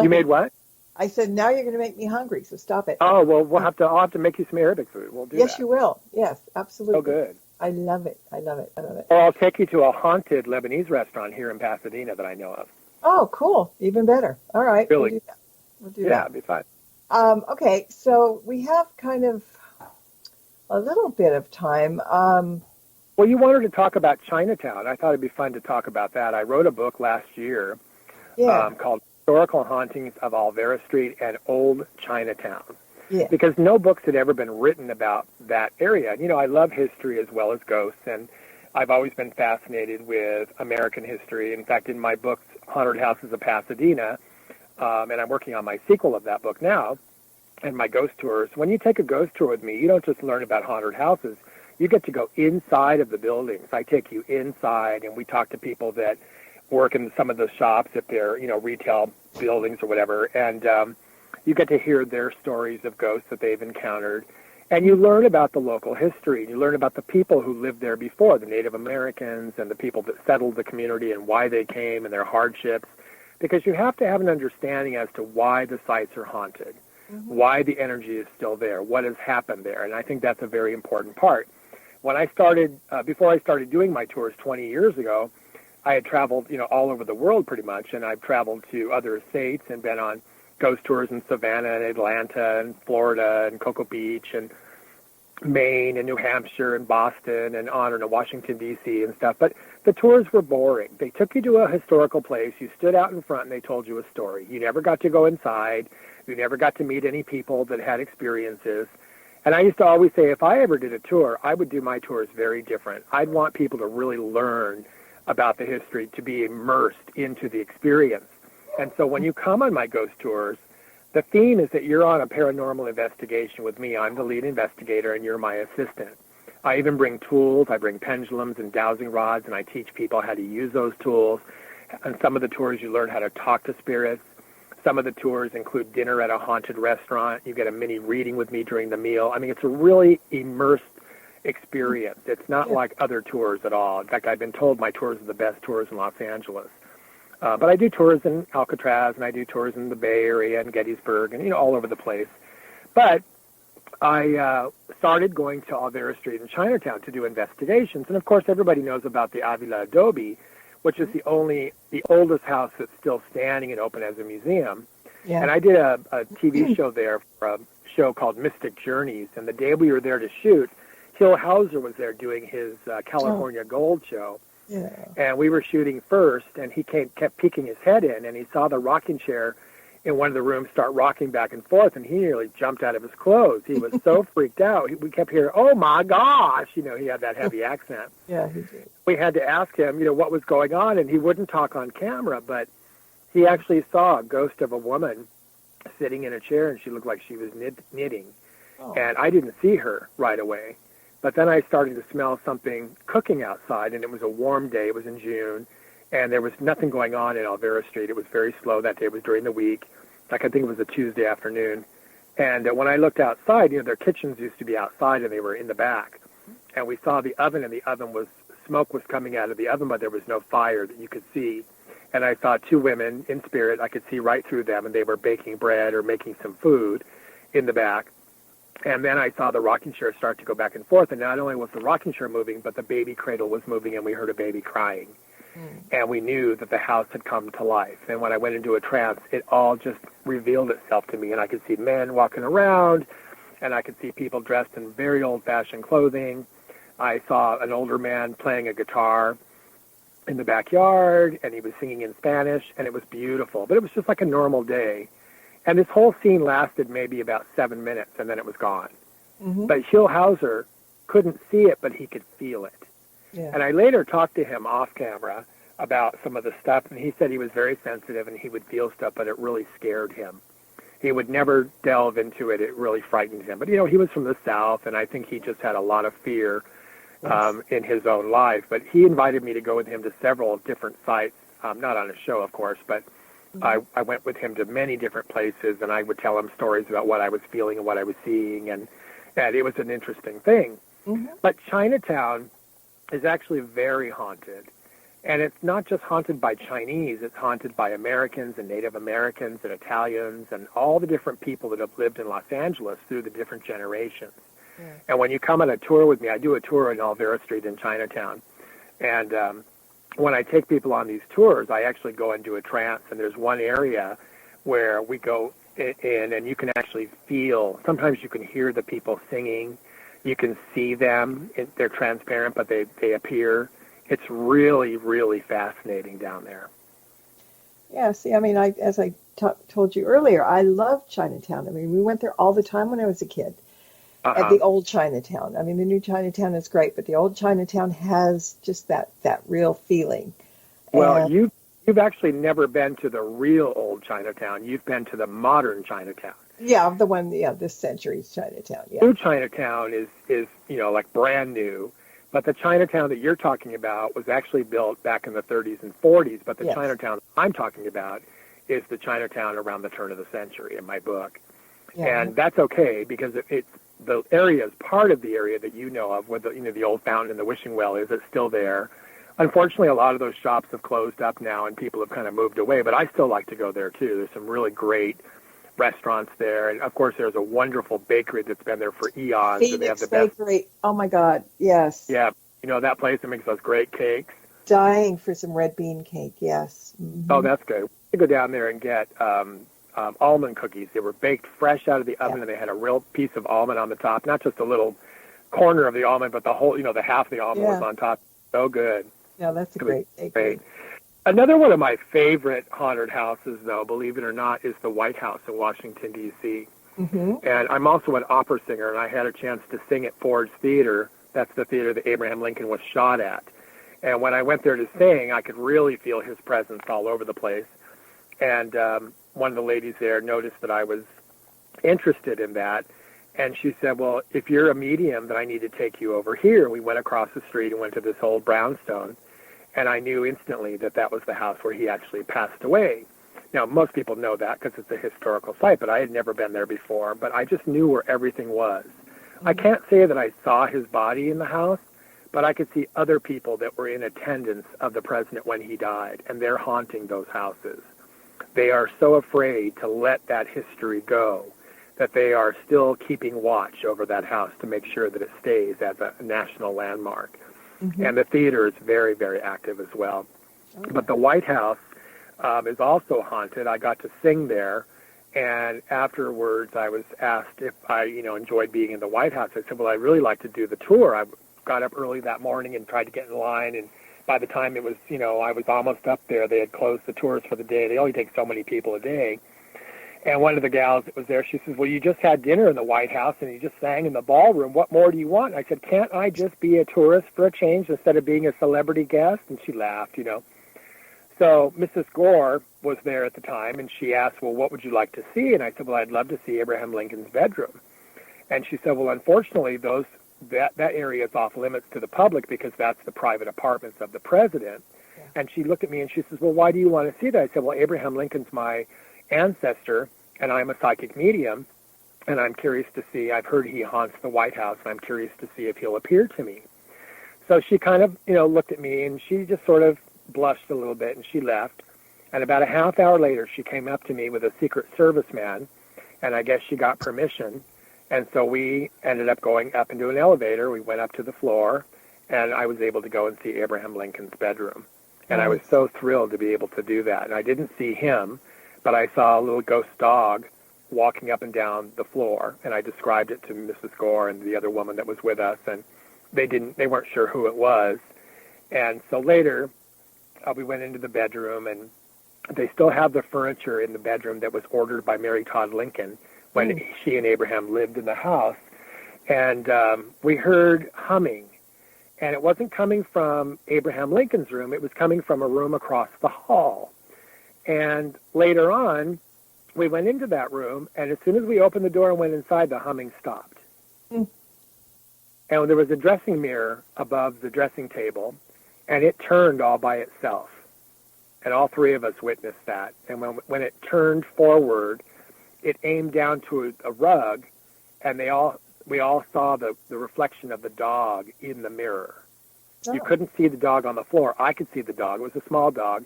You made what? I said, now you're going to make me hungry, so stop it. Oh well, I'll have to make you some Arabic food. We'll do Yes, that. you will. Yes, absolutely. Oh, good. I love it. I love it. I love it. Or I'll take you to a haunted Lebanese restaurant here in Pasadena that I know of. Oh, cool. Even better. All right. Really? We'll do that. We'll do Yeah, that. it'd be fun. Okay, so we have kind of a little bit of time. Well, you wanted to talk about Chinatown. I thought it'd be fun to talk about that. I wrote a book last year called Historical Hauntings of Olvera Street and Old Chinatown. Yeah. Because no books had ever been written about that area. I love history as well as ghosts, and I've always been fascinated with American history. In fact, in my book, Haunted Houses of Pasadena, and I'm working on my sequel of that book now, and my ghost tours, when you take a ghost tour with me, you don't just learn about haunted houses. You get to go inside of the buildings. I take you inside, and we talk to people that work in some of the shops, if they're, retail buildings or whatever, and you get to hear their stories of ghosts that they've encountered. And you learn about the local history. You learn about the people who lived there before, the Native Americans and the people that settled the community and why they came and their hardships, because you have to have an understanding as to why the sites are haunted, why the energy is still there, what has happened there. And I think that's a very important part. When I started, before I started doing my tours 20 years ago, I had traveled, all over the world pretty much, and I've traveled to other states and been on ghost tours in Savannah and Atlanta and Florida and Cocoa Beach and Maine and New Hampshire and Boston and on and Washington, D.C. and stuff. But the tours were boring. They took you to a historical place. You stood out in front and they told you a story. You never got to go inside. You never got to meet any people that had experiences. And I used to always say, if I ever did a tour, I would do my tours very different. I'd want people to really learn about the history, to be immersed into the experience. And so when you come on my ghost tours, the theme is that you're on a paranormal investigation with me. I'm the lead investigator, and you're my assistant. I even bring tools. I bring pendulums and dowsing rods, and I teach people how to use those tools. On some of the tours, you learn how to talk to spirits. Some of the tours include dinner at a haunted restaurant. You get a mini reading with me during the meal. I mean, it's a really immersed experience. It's not like other tours at all. In fact, I've been told my tours are the best tours in Los Angeles. But I do tours in Alcatraz, and I do tours in the Bay Area and Gettysburg and, all over the place. But I started going to Olvera Street in Chinatown to do investigations. And, of course, everybody knows about the Avila Adobe, which is the oldest house that's still standing and open as a museum. Yeah. And I did a TV show there for a show called Mystic Journeys. And the day we were there to shoot, Hill Hauser was there doing his California Gold show. Yeah. And we were shooting first, and he kept peeking his head in, and he saw the rocking chair in one of the rooms start rocking back and forth, and he nearly jumped out of his clothes. He was so freaked out. We kept hearing, "Oh, my gosh!" He had that heavy accent. Yeah, he did. We had to ask him, what was going on, and he wouldn't talk on camera, but he actually saw a ghost of a woman sitting in a chair, and she looked like she was knitting. Oh. And I didn't see her right away. But then I started to smell something cooking outside, and it was a warm day. It was in June, and there was nothing going on in Olvera Street. It was very slow that day. It was during the week. I think it was a Tuesday afternoon. And when I looked outside, their kitchens used to be outside, and they were in the back. And we saw the oven, and the oven smoke was coming out of the oven, but there was no fire that you could see. And I saw two women in spirit. I could see right through them, and they were baking bread or making some food in the back. And then I saw the rocking chair start to go back and forth, and not only was the rocking chair moving, but the baby cradle was moving, and we heard a baby crying. And we knew that the house had come to life. And when I went into a trance, it all just revealed itself to me, and I could see men walking around, and I could see people dressed in very old-fashioned clothing. I saw an older man playing a guitar in the backyard, and he was singing in Spanish, and it was beautiful. But it was just like a normal day. And this whole scene lasted maybe about 7 minutes, and then it was gone. Mm-hmm. But Hillhauser couldn't see it, but he could feel it. Yeah. And I later talked to him off camera about some of the stuff, and he said he was very sensitive and he would feel stuff, but it really scared him. He would never delve into it. It really frightened him. But, you know, he was from the South, and I think he just had a lot of fear in his own life. But he invited me to go with him to several different sites, not on a show, of course, but I went with him to many different places, and I would tell him stories about what I was feeling and what I was seeing, and it was an interesting thing. Mm-hmm. But Chinatown is actually very haunted. And it's not just haunted by Chinese, it's haunted by Americans and Native Americans and Italians and all the different people that have lived in Los Angeles through the different generations. Yeah. And when you come on a tour with me, I do a tour in Alvera Street in Chinatown. And when I take people on these tours, I actually go into a trance, and there's one area where we go in and you can actually feel, sometimes you can hear the people singing, you can see them, they're transparent, but they appear. It's really, really fascinating down there. Yeah, see, I mean, as I told you earlier, I love Chinatown. I mean, we went there all the time when I was a kid at the old Chinatown. I mean, the new Chinatown is great, but the old Chinatown has just that real feeling. Well, you've actually never been to the real old Chinatown. You've been to the modern Chinatown. Yeah, the one, this century's Chinatown, yeah. New Chinatown is like brand new. But the Chinatown that you're talking about was actually built back in the 30s and 40s. But the Chinatown I'm talking about is the Chinatown around the turn of the century in my book. Yeah. And that's okay because the area is part of the area that you know of, where the old fountain and the wishing well is. It's still there. Unfortunately, a lot of those shops have closed up now and people have kind of moved away. But I still like to go there, too. There's some really great restaurants there. And, of course, there's a wonderful bakery that's been there for eons. Phoenix and they have the Bakery. best. Oh, my God. Yes. Yeah. That place that makes those great cakes. Dying for some red bean cake, yes. Mm-hmm. Oh, that's good. We go down there and get almond cookies. They were baked fresh out of the oven, and they had a real piece of almond on the top, not just a little corner of the almond, but the whole, the half of the almond was on top. So good. Yeah, that's a great bakery. Another one of my favorite haunted houses, though, believe it or not, is the White House in Washington, D.C. Mm-hmm. And I'm also an opera singer, and I had a chance to sing at Ford's Theater. That's the theater that Abraham Lincoln was shot at. And when I went there to sing, I could really feel his presence all over the place. And one of the ladies there noticed that I was interested in that. And she said, well, if you're a medium, then I need to take you over here. We went across the street and went to this old brownstone. And I knew instantly that that was the house where he actually passed away. Now, most people know that because it's a historical site, but I had never been there before. But I just knew where everything was. Mm-hmm. I can't say that I saw his body in the house, but I could see other people that were in attendance of the president when he died, and they're haunting those houses. They are so afraid to let that history go that they are still keeping watch over that house to make sure that it stays as a national landmark. Mm-hmm. And the theater is very, very active as well. Okay. But the White House is also haunted. I got to sing there, and afterwards I was asked if I, enjoyed being in the White House. I said, well, I'd really like to do the tour. I got up early that morning and tried to get in line, and by the time it was, I was almost up there. They had closed the tours for the day. They only take so many people a day. And one of the gals that was there, she says, well, you just had dinner in the White House and you just sang in the ballroom. What more do you want? I said, can't I just be a tourist for a change instead of being a celebrity guest? And she laughed, So Mrs. Gore was there at the time, and she asked, well, what would you like to see? And I said, well, I'd love to see Abraham Lincoln's bedroom. And she said, well, unfortunately, that area is off limits to the public because that's the private apartments of the president. Yeah. And she looked at me and she says, well, why do you want to see that? I said, well, Abraham Lincoln's my ancestor, and I'm a psychic medium, and I'm curious to see, I've heard he haunts the White House, and I'm curious to see if he'll appear to me. So she kind of, looked at me, and she just sort of blushed a little bit, and she left. And about a half hour later, she came up to me with a Secret Service man, and I guess she got permission. And so we ended up going up into an elevator. We went up to the floor, and I was able to go and see Abraham Lincoln's bedroom. And I was so thrilled to be able to do that. And I didn't see him, but I saw a little ghost dog walking up and down the floor, and I described it to Mrs. Gore and the other woman that was with us, and they weren't sure who it was. And so later, we went into the bedroom, and they still have the furniture in the bedroom that was ordered by Mary Todd Lincoln when she and Abraham lived in the house. And we heard humming. And it wasn't coming from Abraham Lincoln's room. It was coming from a room across the hall. And later on, we went into that room, and as soon as we opened the door and went inside, the humming stopped. And there was a dressing mirror above the dressing table, and it turned all by itself. And all three of us witnessed that. And when it turned forward, it aimed down to a rug, and we all saw the reflection of the dog in the mirror. Oh. You couldn't see the dog on the floor. I could see the dog. It was a small dog.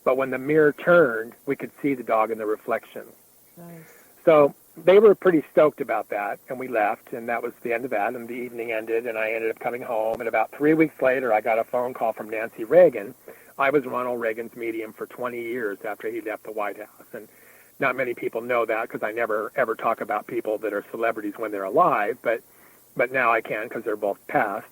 But when the mirror turned, we could see the dog in the reflection. Nice. So they were pretty stoked about that, and we left, and that was the end of that, and the evening ended, and I ended up coming home. And about 3 weeks later, I got a phone call from Nancy Reagan. I was Ronald Reagan's medium for 20 years after he left the White House. And not many people know that because I never, ever talk about people that are celebrities when they're alive, but now I can because they're both passed.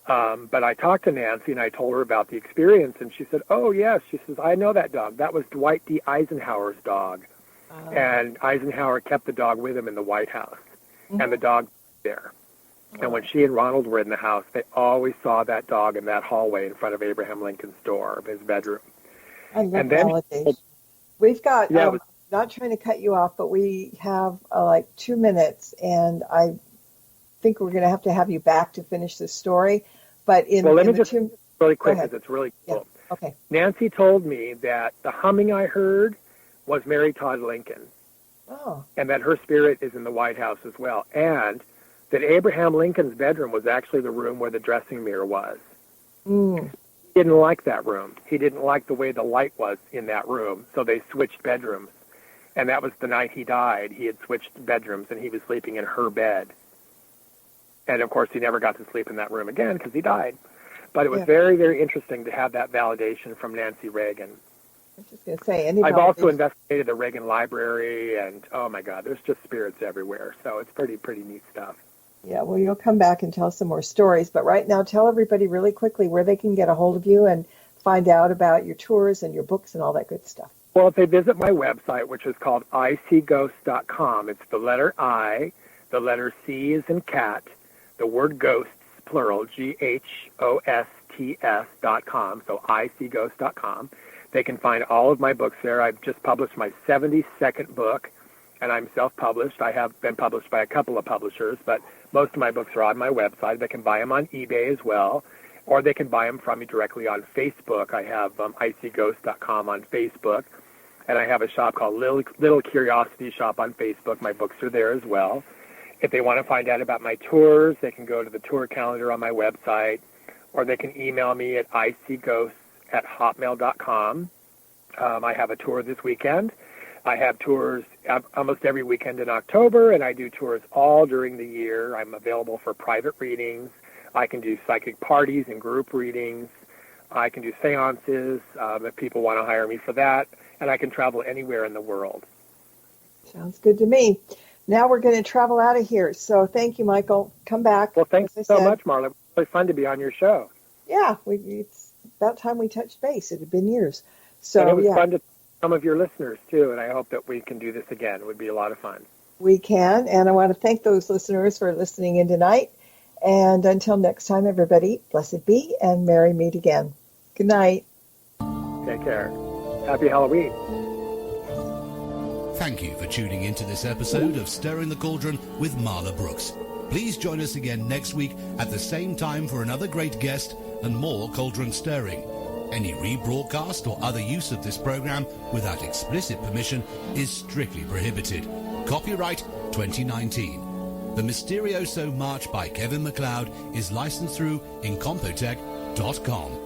But I talked to Nancy, and I told her about the experience, and she said, oh, yes. She says, I know that dog. That was Dwight D. Eisenhower's dog. Oh. And Eisenhower kept the dog with him in the White House, and the dog was there. Oh. And when she and Ronald were in the house, they always saw that dog in that hallway in front of Abraham Lincoln's door of his bedroom. I love validation. We've got... not trying to cut you off, but we have like 2 minutes, and I think we're going to have you back to finish this story. But let me just really quick because it's really cool. Yeah. Okay. Nancy told me that the humming I heard was Mary Todd Lincoln, and that her spirit is in the White House as well, and that Abraham Lincoln's bedroom was actually the room where the dressing mirror was. He didn't like that room. He didn't like the way the light was in that room, so they switched bedrooms. And that was the night he died. He had switched bedrooms, and he was sleeping in her bed. And, of course, he never got to sleep in that room again because he died. But it was very, very interesting to have that validation from Nancy Reagan. I was just going to say, I've also investigated the Reagan Library, and, oh, my God, there's just spirits everywhere. So it's pretty neat stuff. Yeah, well, you'll come back and tell some more stories. But right now, tell everybody really quickly where they can get a hold of you and find out about your tours and your books and all that good stuff. Well, if they visit my website, which is called iseeghosts.com, it's the letter I, the letter C is in cat, the word ghosts, plural, GHOSTS.com, so iseeghosts.com. They can find all of my books there. I've just published my 72nd book, and I'm self-published. I have been published by a couple of publishers, but most of my books are on my website. They can buy them on eBay as well, or they can buy them from me directly on Facebook. I have iseeghosts.com on Facebook. And I have a shop called Little Curiosity Shop on Facebook. My books are there as well. If they want to find out about my tours, they can go to the tour calendar on my website, or they can email me at iseeghosts@hotmail.com. I have a tour this weekend. I have tours almost every weekend in October, and I do tours all during the year. I'm available for private readings. I can do psychic parties and group readings. I can do seances if people want to hire me for that. And I can travel anywhere in the world. Sounds good to me. Now we're going to travel out of here. So thank you, Michael. Come back. Well, thanks so much, Marla. It was really fun to be on your show. Yeah, it's about time we touched base. It had been years. So and it was fun to some of your listeners, too, and I hope that we can do this again. It would be a lot of fun. We can, and I want to thank those listeners for listening in tonight. And until next time, everybody, blessed be, and merry meet again. Good night. Take care. Happy Halloween. Thank you for tuning into this episode of Stirring the Cauldron with Marla Brooks. Please join us again next week at the same time for another great guest and more cauldron stirring. Any rebroadcast or other use of this program without explicit permission is strictly prohibited. Copyright 2019. The Mysterioso March by Kevin MacLeod is licensed through Incompetech.com.